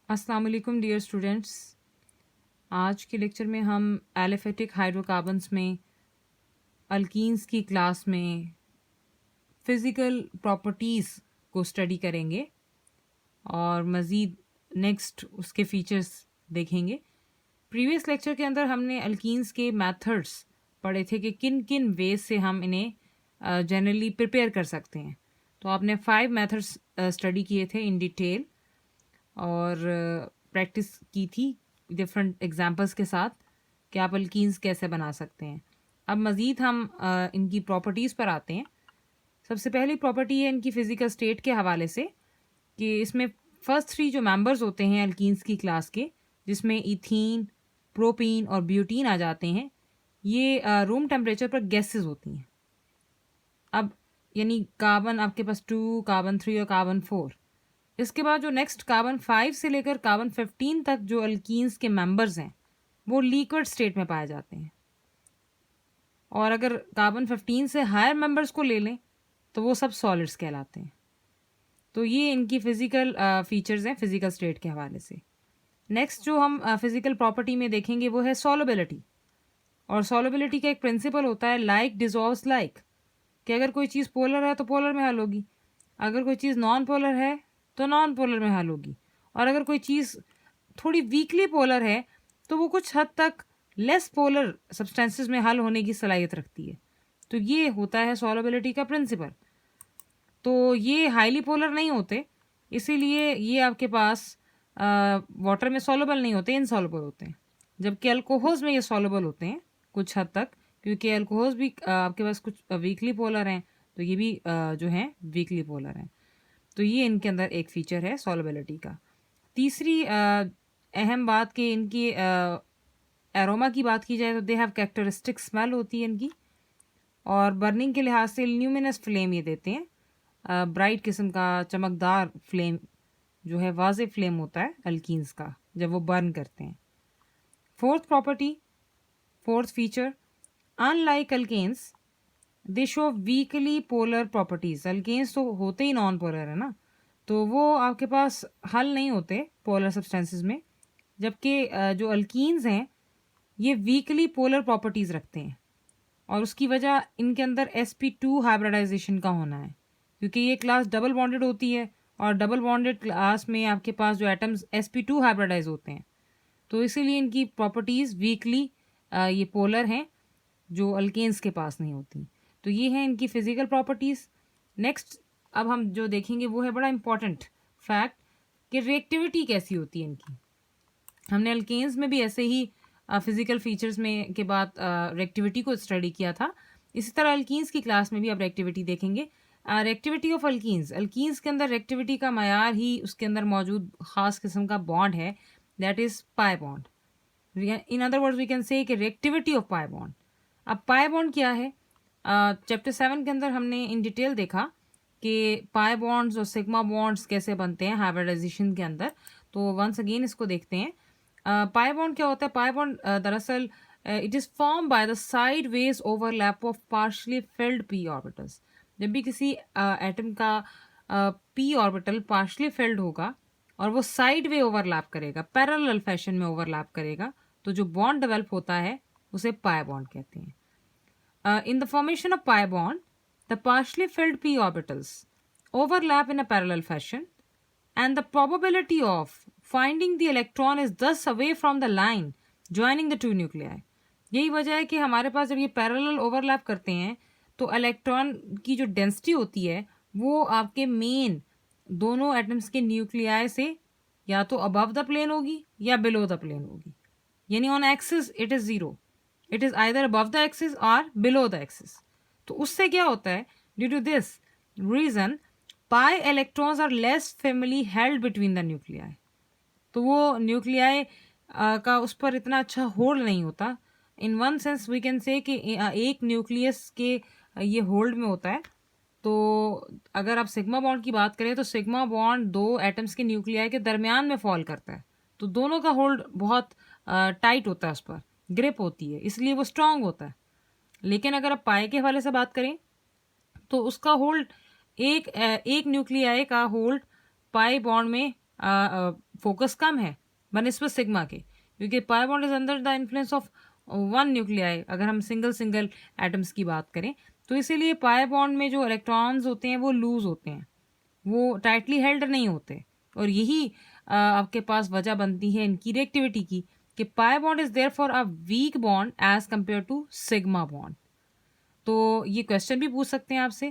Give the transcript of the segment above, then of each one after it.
अस्सलाम वालेकुम dear students. आज के लेक्चर में हम एलिफेटिक हाइड्रोकार्बन्स में अल्कीन्स की क्लास में फ़िज़िकल प्रॉपर्टीज़ को स्टडी करेंगे और मज़ीद नेक्स्ट उसके फीचर्स देखेंगे। प्रीवियस लेक्चर के अंदर हमने अल्कीन्स के मेथड्स पढ़े थे कि किन किन वेज से हम इन्हें जनरली प्रिपेयर कर सकते हैं। तो आपने 5 मेथड्स स्टडी किए थे इन डिटेल और प्रैक्टिस की थी डिफरेंट एग्जांपल्स के साथ कि आप अल्कीन्स कैसे बना सकते हैं। अब मज़ीद हम इनकी प्रॉपर्टीज़ पर आते हैं। सबसे पहली प्रॉपर्टी है इनकी फ़िज़िकल स्टेट के हवाले से कि इसमें फर्स्ट 3 जो मेंबर्स होते हैं अल्कीन्स की क्लास के, जिसमें इथीन, प्रोपीन और ब्यूटीन आ जाते हैं, ये रूम टेम्परेचर पर गैसेस होती हैं। अब यानी कार्बन आपके पास 2, कार्बन 3 और कार्बन 4। इसके बाद जो नेक्स्ट कार्बन 5 से लेकर कार्बन 15 तक जो अल्कीन्स के मेंबर्स हैं वो लिक्विड स्टेट में पाए जाते हैं। और अगर कार्बन 15 से हायर मेंबर्स को ले लें तो वो सब सॉलिड्स कहलाते हैं। तो ये इनकी फिजिकल फीचर्स हैं फिजिकल स्टेट के हवाले से। नेक्स्ट जो हम फिजिकल प्रॉपर्टी में देखेंगे वो है सॉल्युबिलिटी। और सॉल्युबिलिटी का एक प्रिंसिपल होता है लाइक डिजॉल्व्स लाइक, कि अगर कोई चीज़ पोलर है तो पोलर में हल होगी, अगर कोई चीज़ नॉन पोलर है तो नॉन पोलर में हल होगी, और अगर कोई चीज़ थोड़ी वीकली पोलर है तो वो कुछ हद तक लेस पोलर सब्सटेंसेस में हल होने की सलाहियत रखती है। तो ये होता है सॉल्युबिलिटी का प्रिंसिपल। तो ये हाईली पोलर नहीं होते, इसीलिए ये आपके पास वाटर में सॉल्युबल नहीं होते, इनसॉल्युबल होते हैं। जबकि अल्कोहल्स में ये सॉल्युबल होते हैं कुछ हद तक, क्योंकि अल्कोहल्स भी आपके पास कुछ वीकली पोलर हैं, तो ये भी जो हैं वीकली पोलर हैं। तो ये इनके अंदर एक फीचर है सॉल्युबिलिटी का। तीसरी अहम बात कि इनकी एरोमा की बात की जाए तो दे हैव कैरेक्टरिस्टिक स्मेल होती है इनकी, और बर्निंग के लिहाज से ल्यूमिनस फ्लेम ये देते हैं, ब्राइट किस्म का चमकदार फ्लेम जो है, वाज़े फ्लेम होता है अल्कीन्स का जब वो बर्न करते हैं। Fourth feature, unlike alkanes they show weakly polar properties. Alkanes तो होते ही नॉन पोलर है ना, तो वो आपके पास हल नहीं होते पोलर सब्सटेंसेस में। जबकि जो अल्कीन्स हैं ये वीकली पोलर प्रॉपर्टीज़ रखते हैं, और उसकी वजह इनके अंदर sp2 हाइब्रिडाइजेशन का होना है, क्योंकि ये क्लास डबल बॉन्डेड होती है और डबल बॉन्डेड क्लास में आपके पास जो एटम्स sp2 हाइब्रिडाइज होते हैं, तो इसीलिए इनकी प्रॉपर्टीज़ वीकली ये पोलर हैं जो अल्केन्स के पास नहीं होती। तो ये है इनकी फ़िज़िकल प्रॉपर्टीज़। नेक्स्ट अब हम जो देखेंगे वो है बड़ा इंपॉर्टेंट फैक्ट कि रिएक्टिविटी कैसी होती है इनकी। हमने अल्केन्स में भी ऐसे ही फिज़िकल फीचर्स में के बाद रिएक्टिविटी को स्टडी किया था। इसी तरह अल्कीन्स की क्लास में भी अब रिएक्टिविटी देखेंगे। रिएक्टिविटी ऑफ अल्कीन्स, अल्कीन्स के अंदर रिएक्टिविटी का मयार ही उसके अंदर मौजूद ख़ास किस्म का बॉन्ड है, that is pi bond. In other words we can say कि रिएक्टिविटी ऑफ पाई बॉन्ड। अब पाई बॉन्ड क्या है? चैप्टर 7 के अंदर हमने इन डिटेल देखा कि पाई बॉन्ड्स और सिग्मा बॉन्ड्स कैसे बनते हैं हाइब्रिडाइजेशन के अंदर। तो वंस अगेन इसको देखते हैं। पाई बॉन्ड क्या होता है? पाई बॉन्ड दरअसल it is form by the side ways overlap of partially filled P orbitals. जब भी किसी एटम का पी ऑर्बिटल पार्शली फिल्ड होगा और वो साइड वे ओवरलैप करेगा, पैरेलल फैशन में ओवरलैप करेगा, तो जो बॉन्ड डेवलप होता है उसे पाई बॉन्ड कहते हैं। In the formation of pi bond, the partially filled p orbitals overlap in a parallel fashion, and the probability of finding the electron is thus away from the line joining the two nuclei. यही वजह है कि हमारे पास जब ये parallel overlap करते हैं तो इलेक्ट्रॉन की जो डेंसिटी होती है वो आपके मेन दोनों एटम्स के न्यूक्लियाई से या तो अबव द प्लेन होगी या बिलो द प्लेन होगी, यानी on axis it is zero, it is either above the axis or below the axis. तो उससे क्या होता है, due to this reason pi electrons are less firmly held between the nuclei. तो वो nuclei का उस पर इतना अच्छा होल्ड नहीं होता। In one sense we can say कि एक न्यूक्लियस के ये होल्ड में होता है। तो अगर आप सिग्मा बॉन्ड की बात करें तो सिग्मा बॉन्ड दो एटम्स के न्यूक्लियाई के दरमियान में फॉल करता है, तो दोनों का होल्ड बहुत टाइट होता है, उस पर ग्रिप होती है, इसलिए वो स्ट्रांग होता है। लेकिन अगर आप पाई के हवाले से बात करें तो उसका होल्ड एक न्यूक्लियाई का होल्ड पाई बॉन्ड में फोकस कम है बनस्पत सिग्मा के, क्योंकि पाई bond is under the influence of one nuclei, अगर हम सिंगल सिंगल एटम्स की बात करें। तो इसीलिए पाई बॉन्ड में जो इलेक्ट्रॉन्स होते हैं वो लूज होते हैं, वो टाइटली हेल्ड नहीं होते। और यही आपके पास वजह बनती है इनकी रिएक्टिविटी की, कि pi bond is there for a weak bond as compare to sigma bond. तो ये क्वेश्चन भी पूछ सकते हैं आपसे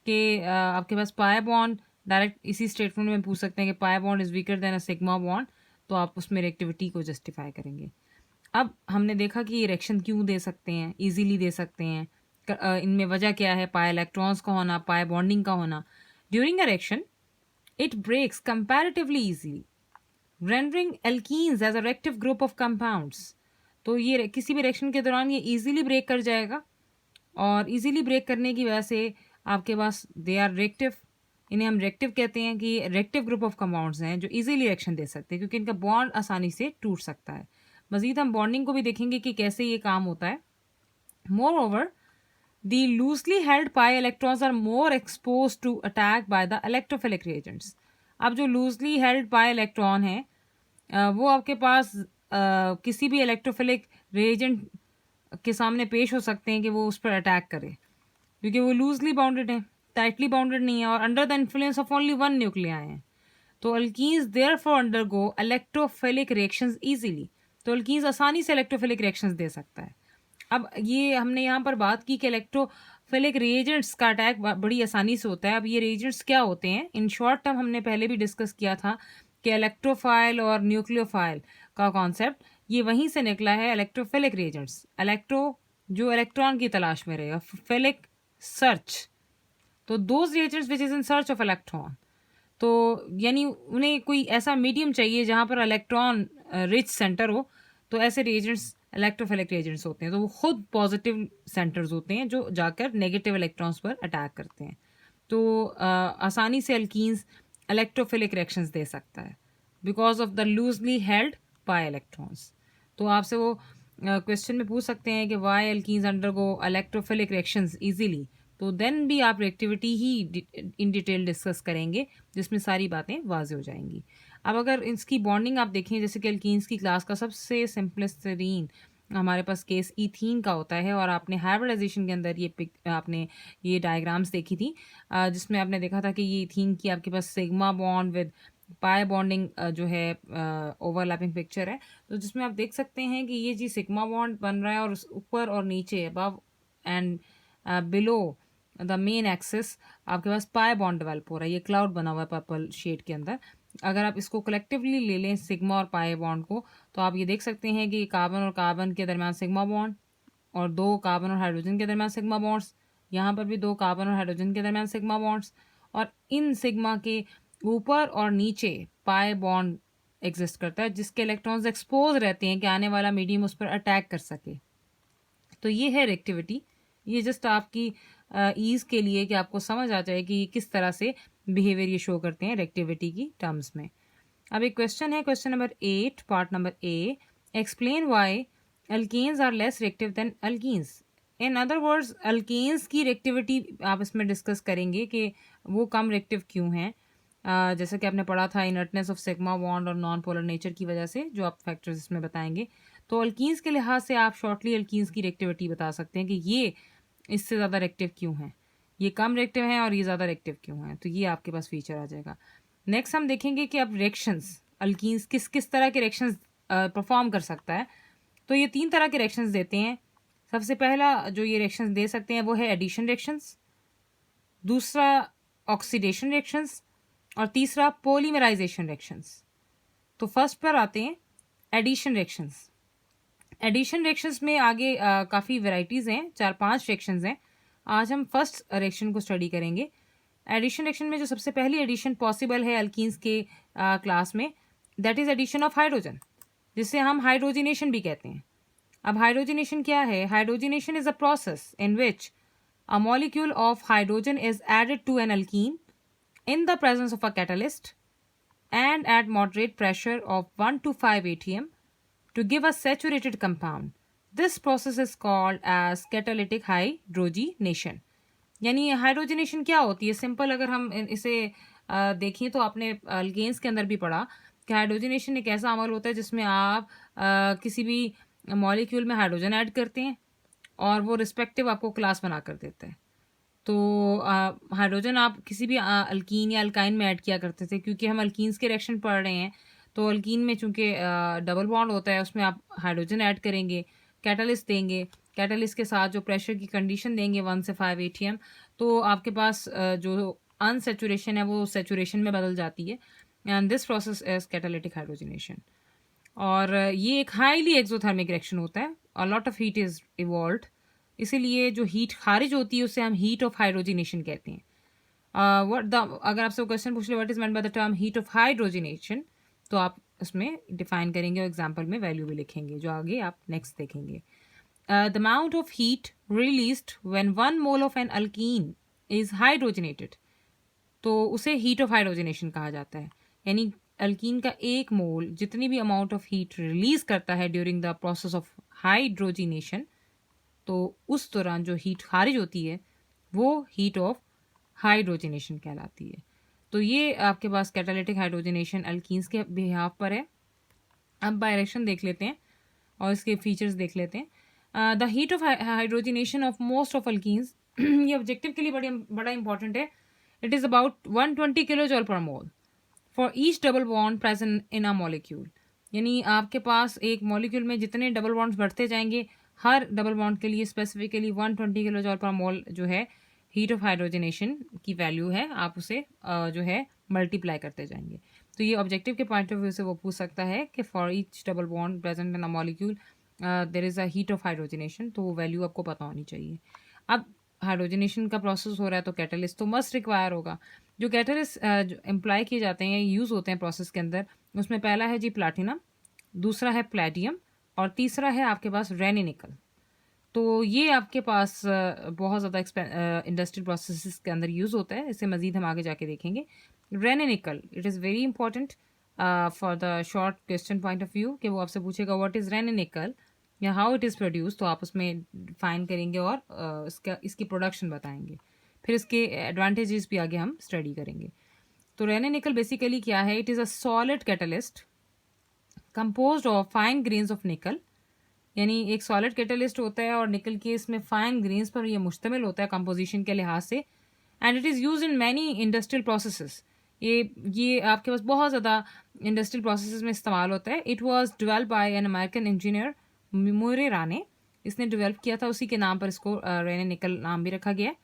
कि आपके पास पाई बॉन्ड, डायरेक्ट इसी स्टेटमेंट में पूछ सकते हैं कि pi bond is weaker then a sigma bond, तो आप उसमें रिएक्टिविटी को जस्टिफाई करेंगे। अब हमने देखा कि ये रिएक्शन क्यों दे सकते हैं, इजीली दे सकते हैं, इनमें वजह क्या है, पाई इलेक्ट्रॉन्स का होना, पाई बॉन्डिंग का होना। During a reaction it breaks comparatively easily, rendering alkenes as a reactive group of compounds। तो ये किसी भी रिएक्शन के दौरान ये इजीली ब्रेक कर जाएगा, और इजीली ब्रेक करने की वजह से आपके पास दे आर रिएक्टिव, इन्हें हम रिएक्टिव कहते हैं कि रिएक्टिव ग्रुप ऑफ कंपाउंड्स हैं जो इजीली रिएक्शन दे सकते हैं, क्योंकि इनका बॉन्ड आसानी से टूट सकता है। मजीद हम बॉन्डिंग को भी देखेंगे कि कैसे ये काम होता है। More over, the loosely held pi electrons are more exposed to attack by the electrophilic reagents। अब जो loosely held pi electron है वो आपके पास किसी भी इलेक्ट्रोफिलिक reagent के सामने पेश हो सकते हैं कि वो उस पर अटैक करे, क्योंकि वो लूजली बाउंडेड है, टाइटली बाउंडेड नहीं है, और under the influence of only one nuclei हैं। तो alkenes therefore undergo electrophilic reactions easily. तो अल्कीन्स आसानी से इलेक्ट्रोफिलिक रिएक्शंस दे सकता है। अब ये हमने यहाँ पर बात की कि इलेक्ट्रोफिलिक रिएजेंट्स का अटैक बड़ी आसानी से होता है। अब ये रिएजेंट्स क्या होते हैं, इन शॉर्ट टर्म हमने पहले भी डिस्कस किया था कि इलेक्ट्रोफाइल और न्यूक्लियोफाइल का कॉन्सेप्ट ये वहीं से निकला है। इलेक्ट्रोफिलिक रिएजेंट्स, इलेक्ट्रो जो इलेक्ट्रॉन की तलाश में रहेगा, फिलिक सर्च, तो those reagents which is in search of electron. तो यानी उन्हें कोई ऐसा मीडियम चाहिए जहाँ पर इलेक्ट्रॉन रिच सेंटर हो, तो ऐसे रिएजेंट्स इलेक्ट्रोफिलिक रिएजेंट्स होते हैं। तो वो खुद पॉजिटिव सेंटर्स होते हैं जो जाकर नेगेटिव इलेक्ट्रॉन्स पर अटैक करते हैं। तो आसानी से अल्कीन्स इलेक्ट्रोफिलिक रिएक्शंस दे सकता है because of the loosely held pi electrons. तो आपसे वो क्वेश्चन में पूछ सकते हैं कि why alkenes undergo electrophilic reactions easily, तो देन भी आप रिएक्टिविटी ही इन डिटेल डिस्कस करेंगे, जिसमें सारी बातें वाज़ेह हो जाएंगी। अब अगर इसकी बॉन्डिंग आप देखें, जैसे कि अल्कीन्स की क्लास का सबसे सिंपलेस्ट तरीन हमारे पास केस ईथीन का होता है, और आपने हाइब्रिडाइजेशन के अंदर आपने ये डायग्राम्स देखी थी जिसमें आपने देखा था कि ये ईथीन की आपके पास sigma bond with pi bonding जो है ओवरलैपिंग पिक्चर है। तो जिसमें आप देख सकते हैं कि ये जी सिग्मा बॉन्ड बन रहा है, और ऊपर और नीचे above and below the main axis आपके पास पाई बॉन्ड डेवलप हो रहा है। ये क्लाउड बना हुआ है पर्पल शेड के अंदर। अगर आप इसको कलेक्टिवली ले लें सिग्मा और पाई बॉन्ड को, तो आप ये देख सकते हैं कि कार्बन और कार्बन के दरमियान सिग्मा बॉन्ड, और दो कार्बन और हाइड्रोजन के दरमियान सिग्मा बॉन्ड्स, यहाँ पर भी दो कार्बन और हाइड्रोजन के दरमियान सिग्मा बॉन्ड्स, और इन सिग्मा के ऊपर और नीचे पाई बॉन्ड एग्जिस्ट करता है, जिसके इलेक्ट्रॉन्स एक्सपोज रहते हैं कि आने वाला मीडियम उस पर अटैक कर सके। तो ये है रिएक्टिविटी। ये जस्ट आपकी ईज़ के लिए कि आपको समझ आ जाए कि किस तरह से बिहेवियर ये शो करते हैं रिएक्टिविटी की टर्म्स में। अब एक क्वेश्चन है, question number 8 part number A, explain why alkanes are less reactive than alkenes. In other words alkanes की रिएक्टिविटी आप इसमें डिस्कस करेंगे कि वो कम रिएक्टिव क्यों हैं। जैसे कि आपने पढ़ा था इनर्टनेस ऑफ सिग्मा बॉन्ड और नॉन पोलर नेचर की वजह से, जो आप फैक्टर्स इसमें बताएंगे। तो अल्कीन्स के लिहाज से आप शॉर्टली अल्कीन्स की रिएक्टिविटी बता सकते हैं कि ये इससे ज़्यादा रिएक्टिव क्यों हैं, ये कम रिएक्टिव हैं और ये ज़्यादा रिएक्टिव क्यों हैं। तो ये आपके पास फीचर आ जाएगा। नेक्स्ट हम देखेंगे कि अब रिएक्शंस अल्कीन्स किस किस तरह के रिएक्शंस परफॉर्म कर सकता है। तो ये 3 तरह के रिएक्शंस देते हैं। सबसे पहला जो ये रिएक्शंस दे सकते हैं वो है एडिशन रिएक्शंस, दूसरा ऑक्सीडेशन रिएक्शंस, और तीसरा पॉलीमराइजेशन रिएक्शंस। तो फर्स्ट पर आते हैं एडिशन रिएक्शंस। एडिशन रिएक्शंस में आगे काफ़ी वैरायटीज़ हैं, 4-5 रिएक्शंस हैं। आज हम फर्स्ट रिएक्शन को स्टडी करेंगे। एडिशन रिएक्शन में जो सबसे पहली एडिशन पॉसिबल है अल्कीन्स के क्लास में, that is addition of hydrogen, जिसे हम हाइड्रोजिनेशन भी कहते हैं। अब हाइड्रोजिनेशन क्या है? Hydrogenation is a process in which a molecule of hydrogen is added to an alkene in the presence of a catalyst and at moderate pressure of 1 to 5 atm to give a saturated compound. This process is called as catalytic hydrogenation. यानी hydrogenation क्या होती है? Simple अगर हम इसे देखें तो आपने अल्केन्स के अंदर भी पढ़ा कि हाइड्रोजनेशन एक ऐसा अमल होता है जिसमें आप किसी भी मॉलिक्यूल में हाइड्रोजन ऐड करते हैं और वो रिस्पेक्टिव आपको क्लास बना कर देता है। तो हाइड्रोजन आप किसी भी अल्कीन या अल्काइन में ऐड किया करते थे, क्योंकि हम अल्कीन्स के रिएक्शन पढ़ रहे हैं। तो अल्कीन में चूंकि डबल बॉन्ड होता है, उसमें आप हाइड्रोजन ऐड करेंगे, कैटलिस्ट देंगे, कैटलिस्ट के साथ जो प्रेशर की कंडीशन देंगे 1 से 5 ATM, तो आपके पास जो अनसेचुरेशन है वो सेचुरेशन में बदल जाती है, and this process is catalytic hydrogenation. और ये एक हाईली एक्सोथर्मिक रिएक्शन होता है, a lot of heat is evolved, इसीलिए जो हीट खारिज होती है उसे हम हीट ऑफ हाइड्रोजनेशन कहते हैं। व्हाट द अगर आपसे क्वेश्चन पूछ ले what is meant by the term heat of hydrogenation, तो आप उसमें डिफाइन करेंगे और एग्जाम्पल में वैल्यू भी लिखेंगे, जो आगे आप नेक्स्ट देखेंगे। The amount of heat released when 1 mole of an alkene is hydrogenated, तो उसे हीट ऑफ हाइड्रोजनेशन कहा जाता है। यानी अल्कीन का एक मोल जितनी भी अमाउंट ऑफ हीट रिलीज करता है during the process of hydrogenation, तो उस दौरान जो हीट खारिज होती है वो हीट ऑफ हाइड्रोजनेशन कहलाती है। तो ये आपके पास कैटालिटिक हाइड्रोजनेशन अल्कीन्स के बिहाफ पर है। अब बायरेक्शन देख लेते हैं और इसके फीचर्स देख लेते हैं। The heat of hydrogenation of most of alkenes, ये ऑब्जेक्टिव के लिए बड़ा इंपॉर्टेंट है। It is about 120 kilo joule पर mole for each double bond present in a molecule. यानी आपके पास एक मॉलिक्यूल में जितने डबल बॉन्ड्स बढ़ते जाएंगे, हर डबल बॉन्ड के लिए स्पेसिफिकली 120 किलो जॉल पर मोल जो है हीट ऑफ हाइड्रोजनेशन की वैल्यू है, आप उसे जो है मल्टीप्लाई करते जाएंगे। तो ये ऑब्जेक्टिव के पॉइंट ऑफ व्यू से वो पूछ सकता है कि for each double bond present in a molecule there is a heat of hydrogenation, तो वो वैल्यू आपको पता होनी चाहिए। अब हाइड्रोजनेशन का प्रोसेस हो रहा है तो कैटलिस्ट तो मस्ट रिक्वायर होगा। जो कैटलिस्ट एम्प्लॉय किए जाते हैं, यूज़ होते हैं प्रोसेस के अंदर, उसमें पहला है जी प्लाटिनम, दूसरा है प्लेटियम और तीसरा है आपके पास रेनी निकल। तो ये आपके पास बहुत ज़्यादा इंडस्ट्रियल प्रोसेसेस के अंदर यूज़ होता है। इसे मज़ीद हम आगे जाके देखेंगे। रेनी निकल, it is very important for the short question point of view, कि वो आपसे पूछेगा व्हाट इज़ रेनी निकल या हाउ इट इज़ प्रोड्यूस, तो आप उसमें डिफाइन करेंगे और इसकी प्रोडक्शन बताएंगे। फिर इसके एडवांटेजेस भी आगे हम स्टडी करेंगे। तो रेनी निकल बेसिकली क्या है? It is a solid catalyst composed of fine grains of निकल। यानी एक सॉलिड कैटलिस्ट होता है और निकल के इसमें फाइन ग्रेन्स पर ये मुश्तमिल होता है कंपोजिशन के लिहाज से, and it is use in many industrial processes. ये आपके पास बहुत ज़्यादा इंडस्ट्रियल प्रोसेसेस में इस्तेमाल होता है। It was developed by an American engineer मोरेरा ने, इसने डेवलप किया था, उसी के नाम पर इसको रेने निकल नाम भी रखा गया है।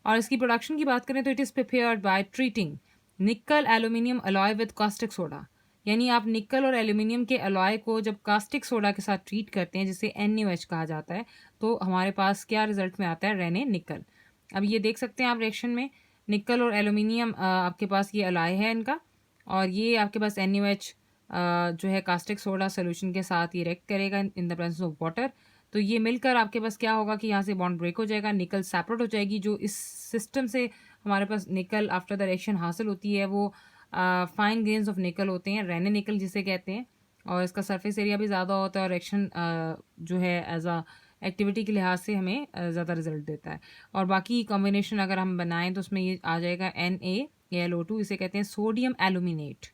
और इसकी प्रोडक्शन की बात करें तो it is prepared by treating nickel aluminium alloy with caustic soda. यानी आप निकल और एल्यूमिनियम के अलॉय को जब कास्टिक सोडा के साथ ट्रीट करते हैं, जिसे NaOH कहा जाता है, तो हमारे पास क्या रिजल्ट में आता है? रेने निकल। अब ये देख सकते हैं आप रिएक्शन में, निकल और एल्यूमिनियम आपके पास ये अलॉय है इनका, और ये आपके पास NaOH जो है कास्टिक सोडा सोल्यूशन के साथ ये रिएक्ट करेगा in the presence of water. तो ये मिलकर आपके पास क्या होगा कि यहाँ से बॉन्ड ब्रेक हो जाएगा, निकल सेपरेट हो जाएगी। जो इस सिस्टम से हमारे पास निकल आफ्टर द रिएक्शन हासिल होती है वो फाइन ग्रेन्स ऑफ निकल होते हैं, रेने निकल जिसे कहते हैं, और इसका सरफेस एरिया भी ज़्यादा होता है और रिएक्शन जो है एज अ एक्टिविटी के लिहाज से हमें ज़्यादा रिजल्ट देता है। और बाकी कॉम्बिनेशन अगर हम बनाएं तो उसमें ये आ जाएगा NaAlO2, इसे कहते हैं सोडियम एल्यूमिनेट।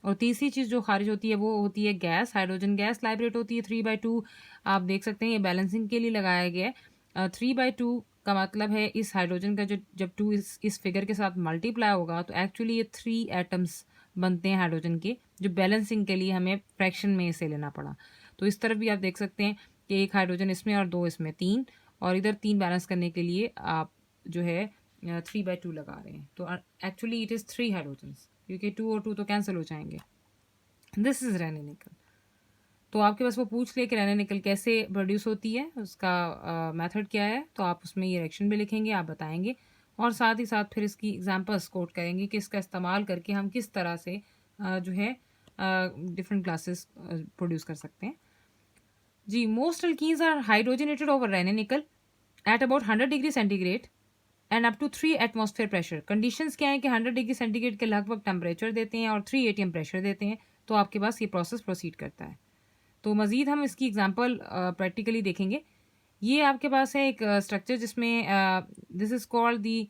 और तीसरी चीज़ जो खारिज होती है वो होती है गैस, हाइड्रोजन गैस लाइब्रेट होती है 3/2। आप देख सकते हैं ये बैलेंसिंग के लिए लगाया गया है। 3/2 का मतलब है इस हाइड्रोजन का जो जब 2 इस फिगर के साथ मल्टीप्लाई होगा तो एक्चुअली ये 3 एटम्स बनते हैं हाइड्रोजन के, जो बैलेंसिंग के लिए हमें फ्रैक्शन में इसे लेना पड़ा। तो इस तरफ भी आप देख सकते हैं कि एक हाइड्रोजन इसमें और 2 इसमें, 3, और इधर 3 बैलेंस करने के लिए आप जो है 3/2 लगा रहे हैं। तो एक्चुअली इट इज़ 3 हाइड्रोजन्स, क्योंकि 2 और 2 तो कैंसिल हो जाएंगे। दिस इज़ रेने निकल। तो आपके पास वो पूछ ले कि रेने निकल कैसे प्रोड्यूस होती है, उसका मेथड क्या है, तो आप उसमें ये रिएक्शन भी लिखेंगे, आप बताएंगे, और साथ ही साथ फिर इसकी एग्जांपल्स कोट करेंगे कि इसका इस्तेमाल करके हम किस तरह से जो है डिफरेंट क्लासेस प्रोड्यूस कर सकते हैं। जी, most alkenes are hydrogenated over Raney nickel at about 100 degree centigrade and up to 3 atmosphere pressure. Conditions क्या है कि 100 डिग्री सेंटीग्रेड के लगभग टेम्परेचर देते हैं और 3 ATM प्रेशर देते हैं, तो आपके पास ये प्रोसेस प्रोसीड करता है। तो मज़ीद हम इसकी एग्जांपल प्रैक्टिकली देखेंगे। ये आपके पास है एक स्ट्रक्चर जिसमें this is called the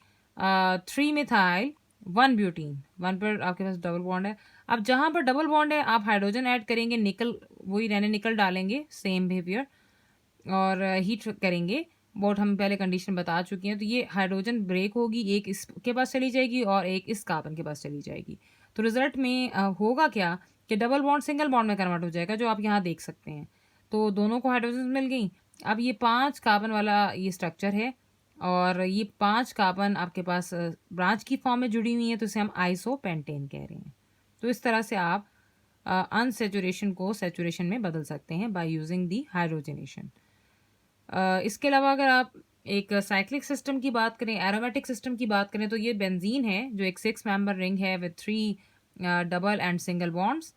3 methyl 1 butene, 1 पर आपके पास डबल बॉन्ड है। अब जहाँ पर डबल बॉन्ड है आप हाइड्रोजन ऐड करेंगे, निकल वही रहने निकल डालेंगे, सेम बिहेवियर, और हीट करेंगे। बहुत हम पहले कंडीशन बता चुके हैं। तो ये हाइड्रोजन ब्रेक होगी, एक इसके पास चली जाएगी और एक इस कार्बन के पास चली जाएगी। तो रिजल्ट में होगा क्या कि डबल बॉन्ड सिंगल बॉन्ड में कन्वर्ट हो जाएगा, जो आप यहाँ देख सकते हैं। तो दोनों को हाइड्रोजन मिल गई। अब ये 5 कार्बन वाला ये स्ट्रक्चर है और ये 5 कार्बन आपके पास ब्रांच की फॉर्म में जुड़ी हुई है, तो इसे हम आइसोपेंटेन कह रहे हैं। तो इस तरह से आप अनसेचुरेशन को सेचुरेशन में बदल सकते हैं बाय यूजिंग दी हाइड्रोजनेशन। इसके अलावा अगर आप एक साइक्लिक सिस्टम की बात करें, एरोमेटिक सिस्टम की बात करें, तो ये बेंजीन है जो एक 6 मेंबर रिंग है with 3 double and single bonds.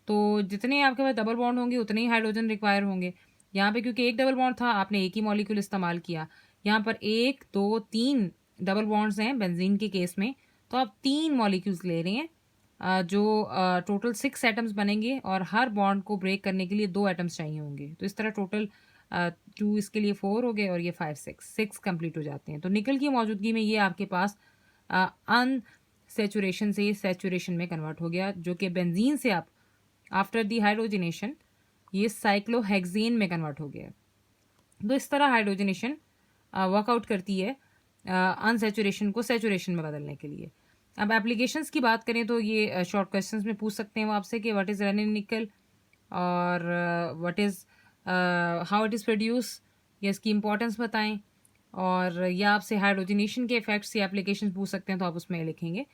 तो जितने आपके पास डबल बॉन्ड होंगे उतने ही हाइड्रोजन रिक्वायर होंगे। यहाँ पे क्योंकि एक डबल बॉन्ड था, आपने एक ही मॉलिक्यूल इस्तेमाल किया। यहाँ पर 1 2 3 डबल बॉन्ड्स हैं बेंजीन के केस में, तो आप 3 मॉलिक्यूल्स ले रहे हैं, जो टोटल 6 एटम्स बनेंगे और हर बॉन्ड को ब्रेक करने के लिए 2 एटम्स चाहिए होंगे। तो इस तरह टोटल 2 इसके लिए 4 हो गए और ये 5 6 कंप्लीट हो जाते हैं। तो निकल की मौजूदगी में ये आपके पास अनसेचुरेशन से सेचुरेशन में कन्वर्ट हो गया, जो कि बेंजीन से आप आफ्टर दी हाइड्रोजनेशन ये साइक्लोहेक्सेन में कन्वर्ट हो गया। तो इस तरह हाइड्रोजनेशन वर्कआउट करती है अनसेचुरेशन को सेचुरेशन में बदलने के लिए। अब एप्लीकेशंस की बात करें तो ये शॉर्ट क्वेश्चंस में पूछ सकते हैं वो आपसे कि व्हाट इज़ रेनिन निकल और what is how it is produce, या इसकी इंपॉर्टेंस बताएं, और या आपसे हाइड्रोजनेशन के इफेक्ट्स या एप्लीकेशन पूछ सकते हैं तो आप उसमें लिखेंगे।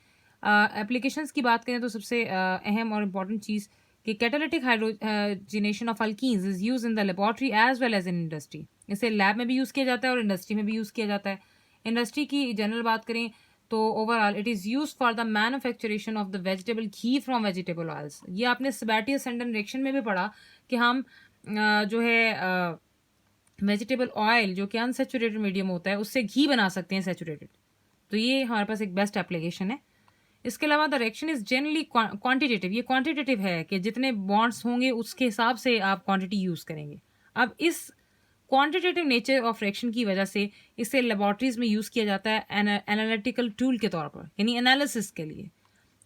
एप्लीकेशंस की बात करें तो सबसे अहम और इम्पॉर्टेंट चीज़ कि catalytic hydrogenation of alkenes is use in the laboratory as well as in industry. इसे लैब में भी यूज़ किया जाता है और इंडस्ट्री में भी यूज़ किया जाता है। इंडस्ट्री की जनरल बात करें तो overall it is use for the manufacturation of the vegetable ghee from vegetable oils. ये आपने सेबेटियस सेंडन रिएक्शन में भी पढ़ा कि हम जो है वेजिटेबल ऑयल जो कि अनसेचुरेटेड मीडियम होता है उससे घी बना सकते हैं सेचुरेटेड। तो ये हमारे पास एक बेस्ट एप्लीकेशन है। इसके अलावा the reaction is generally quantitative. ये क्वांटिटेटिव है कि जितने बॉन्ड्स होंगे उसके हिसाब से आप क्वांटिटी यूज़ करेंगे। अब इस क्वांटिटेटिव नेचर ऑफ रिएक्शन की वजह से इसे लेबॉर्ट्रीज में यूज़ किया जाता है एनालिटिकल टूल के तौर पर, यानी एनालिसिस के लिए,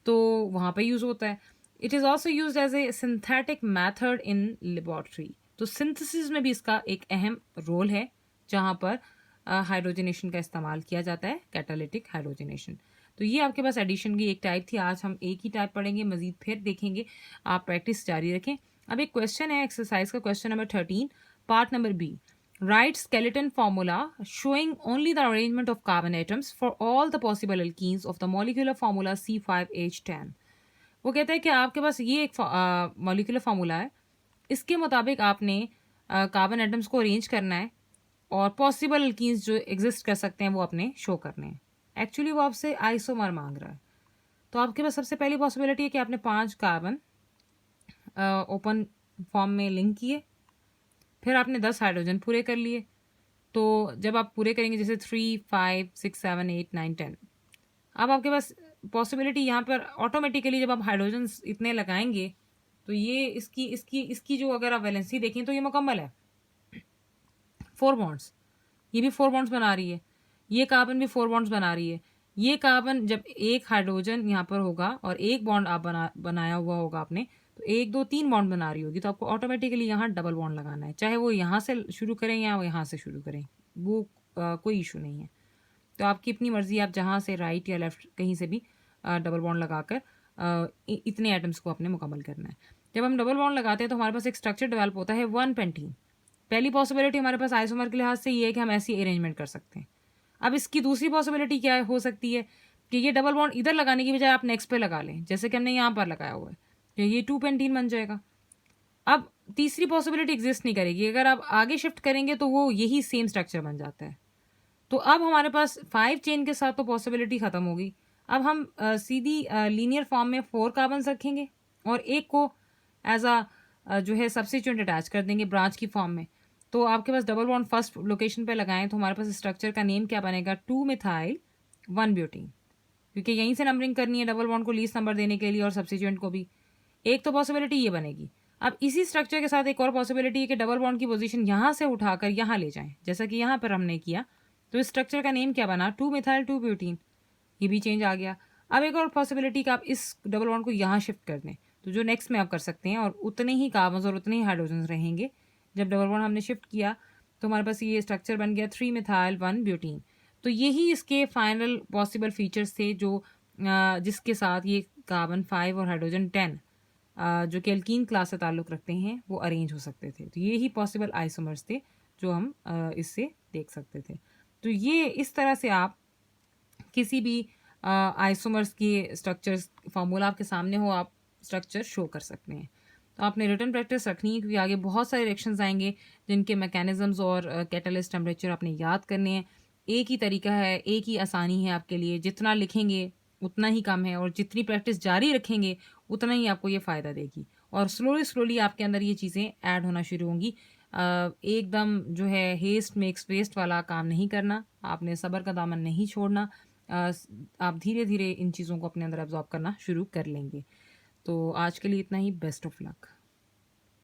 तो वहाँ पे यूज़ होता है। It is also use as a synthetic method in laboratory. तो सिंथेसिस में भी इसका एक अहम रोल है जहाँ पर हाइड्रोजनेशन का इस्तेमाल किया जाता है, कैटालिटिक हाइड्रोजनेशन। तो ये आपके पास एडिशन की एक टाइप थी। आज हम एक ही टाइप पढ़ेंगे, मजीद फिर देखेंगे। आप प्रैक्टिस जारी रखें। अब एक क्वेश्चन है एक्सरसाइज का, question number 13 part number B. Write skeleton formula showing only the arrangement of carbon atoms for all the possible alkenes of the molecular formula C5H10। वो कहता है कि आपके पास ये एक मॉलिक्यूलर फार्मूला है, इसके मुताबिक आपने कार्बन एटम्स को अरेंज करना है और पॉसिबल अल्कीन्स जो एग्जिस्ट कर सकते हैं वो अपने शो करने हैं। एक्चुअली वो आपसे आइसोमर मांग रहा है। तो आपके पास सबसे पहली पॉसिबिलिटी है कि आपने 5 कार्बन ओपन फॉर्म में लिंक किए, फिर आपने 10 हाइड्रोजन पूरे कर लिए। तो जब आप पूरे करेंगे जैसे 3 5 6 7 8 9 10, अब आपके पास पॉसिबिलिटी यहाँ पर ऑटोमेटिकली जब आप हाइड्रोजन इतने लगाएंगे तो ये इसकी जो अगर आप वैलेंसी देखें तो ये मुकम्मल है, 4 बॉन्ड्स। ये भी 4 बॉन्ड्स बना रही है, ये कार्बन भी 4 बॉन्ड्स बना रही है। ये कार्बन जब एक हाइड्रोजन यहाँ पर होगा और एक बॉन्ड आप बनाया हुआ होगा आपने, तो 1 2 3 बॉन्ड बना रही होगी, तो आपको ऑटोमेटिकली यहाँ डबल बॉन्ड लगाना है, चाहे वो यहाँ से शुरू करें या वो यहाँ से शुरू करें, वो कोई इशू नहीं है। तो आपकी अपनी मर्जी, आप जहाँ से राइट या लेफ्ट कहीं से भी डबल बॉन्ड लगाकर इतने एटम्स को आपने मुकम्मल करना है। जब हम डबल बॉन्ड लगाते हैं तो हमारे पास एक स्ट्रक्चर डेवलप होता है 1 पेंटीन। पहली पॉसिबिलिटी हमारे पास आइसोमर के लिहाज से ये है कि हम ऐसी अरेंजमेंट कर सकते हैं। अब इसकी दूसरी पॉसिबिलिटी क्या हो सकती है कि ये डबल बॉन्ड इधर लगाने की बजाय आप नेक्स्ट पे लगा लें, जैसे कि हमने यहाँ पर लगाया हुआ है, तो ये 2 पेंटीन बन जाएगा। अब तीसरी पॉसिबिलिटी एग्जिस्ट नहीं करेगी, अगर आप आगे शिफ्ट करेंगे तो वो यही सेम स्ट्रक्चर बन जाता है। तो अब हमारे पास 5 चेन के साथ तो पॉसिबिलिटी ख़त्म होगी। अब हम सीधी लीनियर फॉर्म में 4 कार्बन रखेंगे और एक को एज जो है सब्स्टिट्यूएंट अटैच कर देंगे ब्रांच की फॉर्म में। तो आपके पास डबल बॉन्ड फर्स्ट लोकेशन पे लगाएं तो हमारे पास स्ट्रक्चर का नेम क्या बनेगा, 2 मिथाइल 1 ब्यूटीन, क्योंकि यहीं से नंबरिंग करनी है डबल बॉन्ड को लीस्ट नंबर देने के लिए और सब्स्टिट्यूएंट को भी। एक तो पॉसिबिलिटी ये बनेगी। अब इसी स्ट्रक्चर के साथ एक और पॉसिबिलिटी है कि डबल बॉन्ड की पोजीशन यहाँ से उठाकर यहाँ ले जाएं, जैसा कि यहाँ पर हमने किया। तो इस स्ट्रक्चर का नेम क्या बना, 2 मिथाइल 2 ब्यूटीन, ये भी चेंज आ गया। अब एक और पॉसिबिलिटी कि आप इस डबल बॉन्ड को यहाँ शिफ्ट कर दें, तो जो नेक्स्ट में आप कर सकते हैं, और उतने ही कार्बन्स और उतने ही हाइड्रोजन रहेंगे। जब डबल बॉन्ड हमने शिफ्ट किया तो हमारे पास ये स्ट्रक्चर बन गया 3-methyl-1-butene। तो यही इसके फाइनल पॉसिबल फीचर्स थे जो जिसके साथ ये कार्बन 5 और हाइड्रोजन 10 जो कि एल्कीन क्लास से ताल्लुक़ रखते हैं वो अरेंज हो सकते थे। तो ये ही पॉसिबल आइसोमर्स थे जो हम इससे देख सकते थे। तो ये इस तरह से आप किसी भी आइसोमर्स के स्ट्रक्चर्स फार्मूला आपके सामने हो, आप स्ट्रक्चर शो कर सकते हैं। तो आपने रिटन प्रैक्टिस रखनी है क्योंकि आगे बहुत सारे रिएक्शंस आएंगे जिनके मैकेनिज्म्स और कैटलिस्ट टेम्परेचर आपने याद करने हैं। एक ही तरीका है, एक ही आसानी है आपके लिए, जितना लिखेंगे उतना ही कम है और जितनी प्रैक्टिस जारी रखेंगे उतना ही आपको ये फ़ायदा देगी और स्लोली स्लोली आपके अंदर ये चीज़ें ऐड होना शुरू होंगी। एकदम जो है हेस्ट मेक्स वेस्ट वाला काम नहीं करना, आपने सब्र का दामन नहीं छोड़ना। आप धीरे धीरे इन चीज़ों को अपने अंदर एब्जॉर्ब करना शुरू कर लेंगे। तो आज के लिए इतना ही। Best of luck.